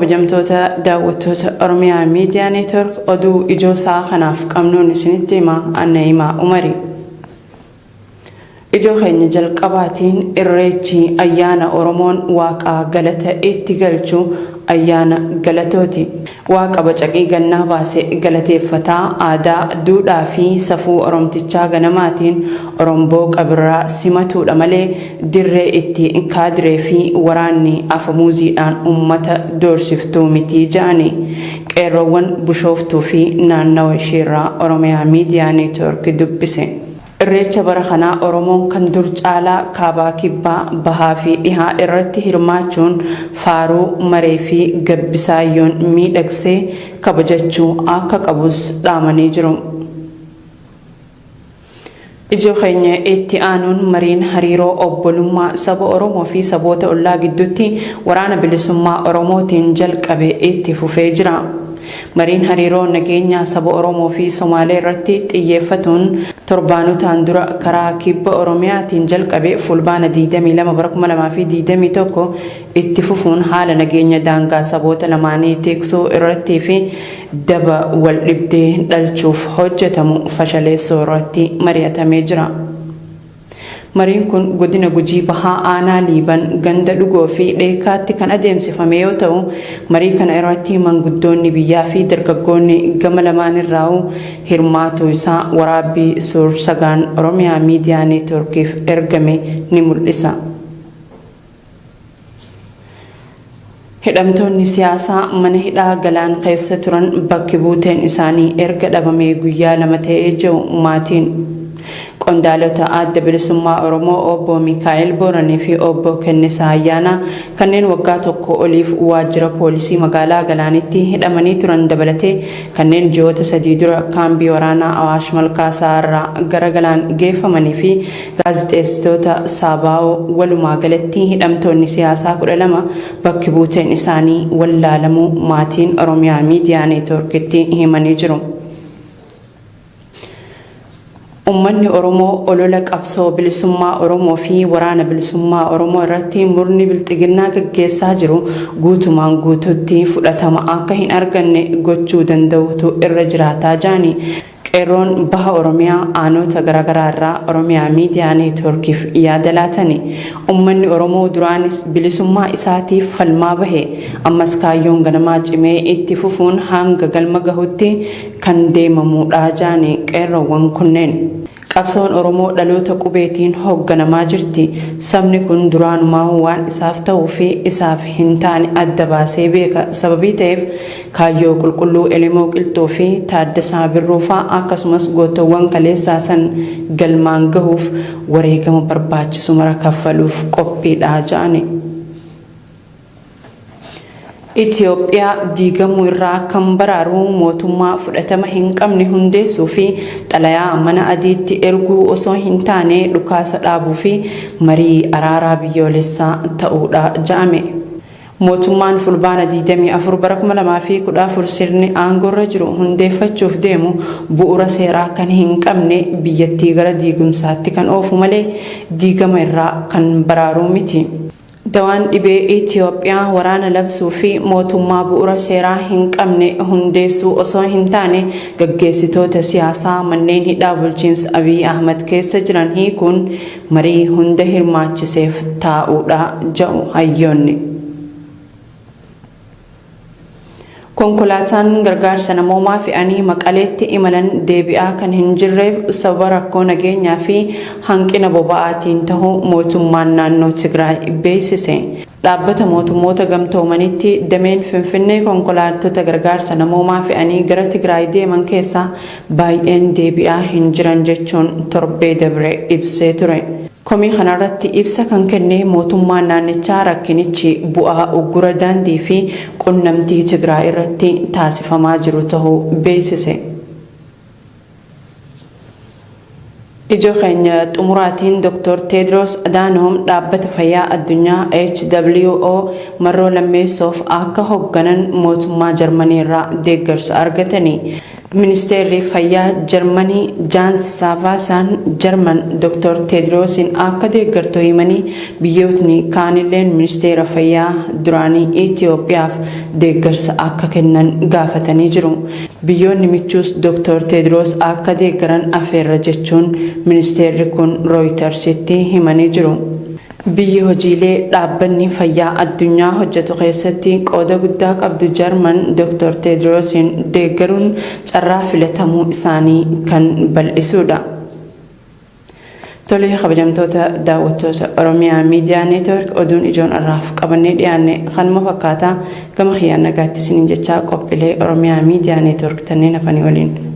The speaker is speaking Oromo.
Hojjamtoota daawwattoota Oromiyaa Miidiyaa Neetwork oduu ijoo isaa kanaaf qabnuun isinitti himaa Anna'imaa Umarii. Ijoo keenya jalqabaatiin irreechi ayyaana Oromoon Waaqaa galata itti galchu ayyaana galatooti. Waaqa bacaqii gannaa baase galateeffataa aadaa, duudhaa fi safuu Oromtichaa ganamaatiin Oromboo qabirraa simatuudha malee dirree itti kaadiree fi waraanni afamuuziidhaan uummata doorsiftuu mitii ja'anii qeerroowwan bushooftuu fi naannawa isheerraa Oromiyaa Miidiyaa Neetwork dubbise. Irreecha bara kanaa Oromoon kan dur caalaa kaabaa kibbaa bahaa fi dhihaa irratti hirmaachuun faaruu maree fi gabbisaayyoon miidhagsee kabajachuu akka qabus dhaamanii jiru. Ijoo keenya itti aanuun mariin hariiroo obbolummaa saba Oromoo fi saboota ollaa gidduutti waraana bilisummaa Oromootiin jalqabe itti fufee jira. Mariin hariiroo nageenyaa saba Oromoo fi Somaalee irratti xiyyeeffatuun torbaanotaan dura karaa kibba Oromiyaatiin jalqabe fulbaana 22/2021 itti fufuun haala nageenya daangaa saboota lamaanii tiksuu irratti fi daba wal dhibdee dhalchuuf hojjetamu fashaleessuu irratti mari'atamee jira. Mariin kun godina Gujii Bahaa aanaa Liiban ganda dhugoo fi dheekaatti kan adeemsifame yoo ta'u, marii kana irratti manguddoonni biyyaa fi dargaggoonni gama lamaan irraa hirmaatu isaa waraabbii suur-sagaan Oromiyaa Miidiyaa Neetworkiif ergame ni mul'isa. Hidhamtoonni siyaasaa mana hidhaa galaan keessa turan bakki buuteen isaanii erga dhabamee guyyaa 2 ta'ee jiru maatiin. Qondaalota adda bilisummaa Oromoo obbo Mikaa'el Booranii fi obbo Kennisaa Ayyaanaa kanneen waggaa tokko oliif waajjira poolisii magaalaa Galaanitti hidhamanii turan dabalatee kanneen ji'oota 3 dura kaambii waraanaa Awaash Malkaasaa irraa gara Galaan geeffamanii fi gaazexeessitoota Saabaa'oo walumaa galatti hidhamtoonni siyaasaa 12 bakki buuteen isaanii wallaalamuu maatiin Oromiyaa Miidiyaa Neetworkitti himanii jiru. Ummanni Oromoo olola qabsoo bilisummaa Oromoo fi waraana bilisummaa Oromoo irratti murni bilxiginnaa gaggeessaa jiru guutumaan guutuutti fudhatama akka hin arganne gochuu danda'utu irra jiraataa jaani. Qeerroon baha Oromiyaa aanota garaagaraa irraa Oromiyaa Miidiyaa Neetworkiif yaada laatani. Ummanni Oromoo duraanis bilisummaa isaatiif falmaa bahe ammas kaayyoon ganamaa cimee itti fufuun hanga galma gahutti kan deemamuudha jaani qeerroowwan kunneen. Qabsoon Oromoo dhaloota qubeetiin hoogganamaa jirti. Sabni kun duraanumaa waan isaaf ta'uu fi isaaf hin taane adda baasee beeka. Sababii ta'eef kaayyoo qulqulluu Elemoo Qilxuu fi Taaddasaa Birruufaa akkasumas gootowwan kaleessaa san galmaan gahuuf wareegama barbaachisu mara kaffaluuf qophiidha jaani. Itoophiyaa diigamuu irraa kan baraaru mootummaa fudhatama hin qabne hundeessuu fi xalayaa mana adiitti erguu osoo hin taane dhukaasa dhaabuu fi marii araaraa biyyoolessaa ta'uudha ja'ame. Mootummaan fulbaana 24/2014 sirni aangoorra jiru hundeeffachuuf deemu bu'uura seeraa kan hin qabne biyyattii gara diigumsaatti kan oofu malee diigama irraa kan baraaru miti. Dawaan dhibee Itoophiyaa waraana labsuu fi mootummaa bu'uura seeraa hin qabne hundeessuu osoo hin taane gaggeessitoota siyaasaa manneen hidhaa bulchiinsa Abiy Ahmad keessa jiran hiikuun marii hunda hirmaachiseef taa'uudha jedhu hayyoonni. Konkolaataan gargaarsa namoomaa fe'anii Maqaleetti imalan deebi'aa kan hin jirreef sababa rakkoo nageenyaa fi hanqina boba'aatiin ta'uu mootummaan naannoo Tigraay beeksise. Dhaabbata mootummoota gamtoomanitti dameen Finfinnee konkolaattota gargaarsa namoomaa fe'anii gara Tigraay deeman keessaa baay'een deebi'aa hin jiran jechuun torbee dabre ibsee ture. Komii kanarratti ibsa kan kenne mootummaan naannichaa rakkinichi bu'aa uggura daandii fi qunnamtii Tigraay irratti taasifamaa jiru ta'uu beeksise. Ijoo keenya xumuraatiin Dr. Tedros Adhanom dhaabbata fayyaa addunyaa WHO marroo lammeessoof akka hoogganan mootummaa Jarmanii irraa deeggarsa argatanii. Ministeerri fayyaa Jarmanii Jaans Saavaasaan Jarman Dr. Tedroosin akka deeggartoo himanii biyyootni kaanilleen ministeera fayyaa duraanii Itoophiyaaf deeggarsa akka kennan gaafatanii jiru. Biyyoonni michuus Dr. Tedroos akka deeggaran affeerra jechuun ministeerri kun Rooyitersitti himanii jiru. Biyyi hojiilee dhaabbanni fayyaa addunyaa hojjetu keessatti qooda guddaa qabdu Jarman Dr. Tedroosin deeggaruun carraa filatamuu isaanii kan bal'isuudha. Tolee kabajamtoota daawwattoota Oromiyaa Miidiyaa Neetwork oduun ijoon irraaf qabannee dhiyaanne kanuma fakkaataa gama kiyyaan nagaatti isiniin jechaa qophiilee Oromiyaa Miidiyaa Neetwork tanneen hafanii waliin.